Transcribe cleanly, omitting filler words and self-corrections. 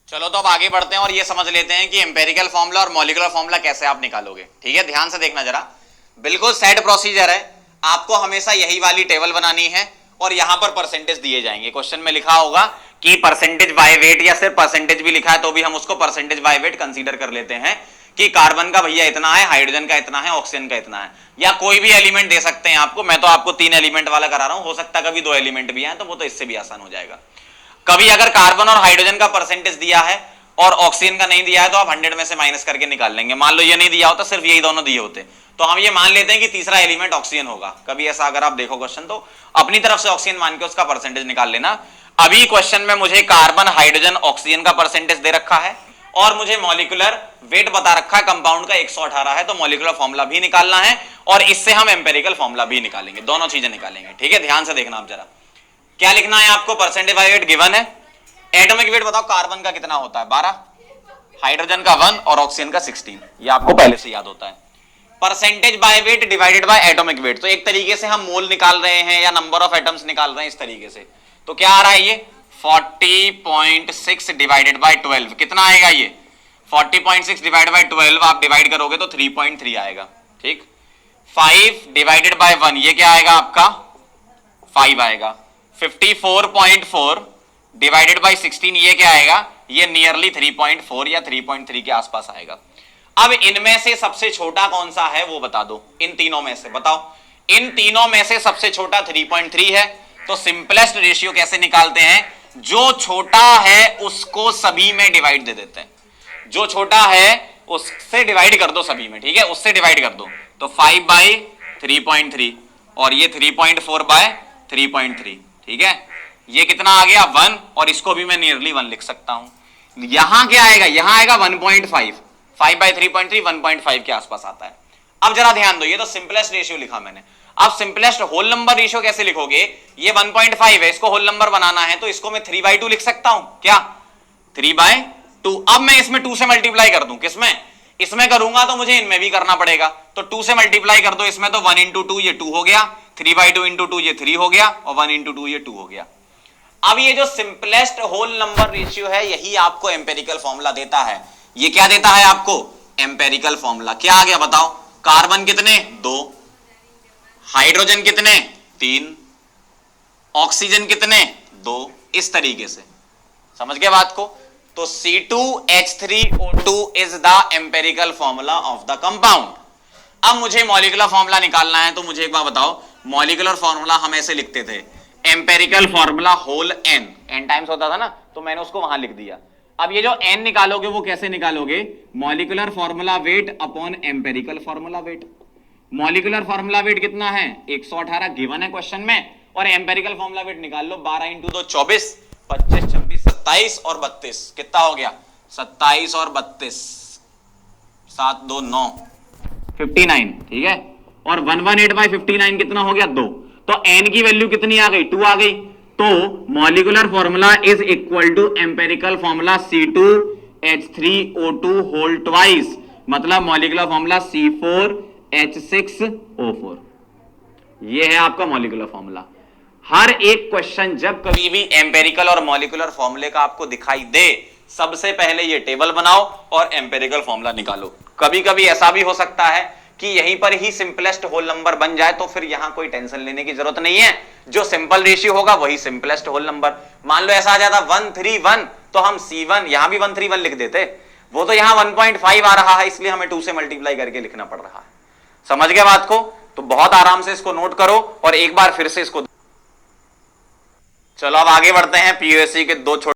चलो तो अब आगे बढ़ते हैं और ये समझ लेते हैं कि एम्पेरिकल फॉर्मूला और मॉलिक्यूलर फॉर्मूला कैसे आप निकालोगे। ठीक है, ध्यान से देखना जरा, बिल्कुल सेट प्रोसीजर है। आपको हमेशा यही वाली टेबल बनानी है और यहां पर परसेंटेज दिए जाएंगे। क्वेश्चन में लिखा होगा कि परसेंटेज बाय वेट, या सिर्फ परसेंटेज भी लिखा है तो भी हम उसको परसेंटेज बाय वेट कंसीडर कर लेते हैं कि कार्बन का भैया इतना है, हाइड्रोजन का इतना है, ऑक्सीजन का इतना है, या कोई भी एलिमेंट दे सकते हैं आपको। मैं तो आपको 3 एलिमेंट वाला करा रहा हूं, हो सकता है कभी 2 एलिमेंट भी आए तो वो तो इससे भी आसान हो जाएगा। कभी अगर कार्बन और हाइड्रोजन का परसेंटेज दिया है और ऑक्सीजन का नहीं दिया है तो आप 100 में से माइनस करके निकाल लेंगे। मान लो ये नहीं दिया होता, सिर्फ यही दोनों दिए होते, तो हम ये मान लेते हैं कि तीसरा एलिमेंट ऑक्सीजन होगा। कभी ऐसा अगर आप देखो क्वेश्चन तो अपनी तरफ से ऑक्सीजन मान के उसका परसेंटेज निकाल लेना। अभी क्वेश्चन में मुझे कार्बन, हाइड्रोजन, ऑक्सीजन का परसेंटेज दे रखा है और मुझे मॉलिक्यूलर वेट बता रखा है कंपाउंड का 118 है, तो मॉलिक्यूलर फॉर्मूला भी निकालना है और इससे हम एम्पेरिकल फॉर्मूला भी निकालेंगे, दोनों चीजें निकालेंगे। ठीक है, ध्यान से देखना आप जरा, क्या लिखना है आपको, परसेंटेज बाय वेट गिवन है। एटॉमिक वेट बताओ कार्बन का कितना होता है, 12, हाइड्रोजन का 1 और ऑक्सीजन का 16, ये आपको पहले से याद होता है। Percentage by weight divided by atomic weight, तो एक तरीके से हम मोल निकाल रहे हैं या नंबर ऑफ एटम्स निकाल रहे हैं इस तरीके से। तो क्या आ रहा है ये 40.6 डिवाइडेड बाय 12, कितना आएगा ये 40.6 डिवाइडेड बाय 12 आप डिवाइड करोगे तो 3.3 आएगा। ठीक, 5 डिवाइडेड बाय 1 ये क्या आएगा आपका 5 आएगा। 54.4 डिवाइडेड बाय 16 ये क्या आएगा, ये नियरली 3.4 या 3.3 के आसपास आएगा। अब इनमें से सबसे छोटा कौन सा है वो बता दो, इन तीनों में से बताओ। इन तीनों में से सबसे छोटा 3.3 है, तो सिंपलेस्ट रेशियो कैसे निकालते हैं, जो छोटा है उसको सभी में डिवाइड दे देते हैं, जो छोटा है उससे डिवाइड कर दो सभी में। ठीक है, उससे डिवाइड कर दो, तो 5 बाई 3.3 और ये 3.4 बाय 3.3। ठीक है, ये कितना आ गया 1, और इसको भी मैं नियरली 1 लिख सकता हूं। यहां क्या आएगा, यहां आएगा 1.5, 5 बाई 3.3 1.5 के आसपास आता है। अब जरा ध्यान दो, ये तो सिंपलेस्ट रेशियो लिखा मैंने। अब सिंपलेस्ट होल नंबर रेशियो कैसे लिखोगे, ये 1.5 है, इसको होल नंबर बनाना है तो इसको मैं 3/2 लिख सकता हूं, क्या 3/2। अब मैं इसमें 2 से मल्टीप्लाई कर दूं, किसमें, इसमें करूंगा तो मुझे इनमें भी करना पड़ेगा, तो 2 से मल्टीप्लाई कर दो इसमें, तो 1 × 2 ये 2 हो गया, 3/2 × 2 ये 3 हो गया, और 1 × 2 ये 2 हो गया। अब ये जो सिंपलेस्ट होल नंबर रेशियो है यही आपको एम्पेरिकल फॉर्मूला देता है। ये क्या देता है आपको, एम्पेरिकल फॉर्मूला। क्या आ गया बताओ, कार्बन कितने 2, हाइड्रोजन कितने 3, ऑक्सीजन कितने 2, इस तरीके से समझ गए बात को। तो C2H3O2 is the empirical formula of the compound. अब मुझे मॉलिक्यूलर फॉर्मूला निकालना है, तो मुझे एक बार बताओ, मॉलिक्यूलर फॉर्मूला हम ऐसे लिखते थे, empirical formula whole n times होता था ना, तो मैंने उसको वहां लिख दिया। अब ये जो n निकालोगे वो कैसे निकालोगे, molecular formula weight upon empirical formula wait. Molecular formula wait कितना है 118 गिवन है क्वेश्चन में, और एम्पेरिकल फॉर्मूला वेट निकाल लो, 12 × 2 24, 25 26 27 और 32, कितना हो गया 27 और 32, 7 2 9 59। ठीक है, और 118/59 कितना हो गया 2, तो n की वैल्यू कितनी आ गई 2 आ गई। तो molecular formula is equal to empirical formula C2H3O2 whole twice, मतलब मॉलिक्यूलर फॉर्मूला C4H6O4। ये है आपका मॉलिक्यूलर फॉर्मूला। हर एक क्वेश्चन जब कभी भी एम्पेरिकल और मॉलिक्यूलर फॉर्मूले का आपको दिखाई दे, सबसे पहले ये टेबल बनाओ और एम्पेरिकल फॉर्मूला निकालो। कभी कभी ऐसा भी हो सकता है कि यहीं पर ही सिंपलेस्ट होल नंबर बन जाए, तो फिर यहां कोई टेंशन लेने की जरूरत नहीं है, जो सिंपल रेशियो होगा वही सिंपलेस्ट होल नंबर। मान लो ऐसा आ जाता 131, तो हम C1 यहां भी 131 लिख देते, वो तो यहां 1.5 आ रहा है, इसलिए हमें 2 से मल्टीप्लाई करके लिखना पड़ रहा है। समझ गए बात को, तो बहुत आराम से इसको नोट करो और एक बार फिर से इसको। चलो अब आगे बढ़ते हैं, पीयूएससी के 2 छोटे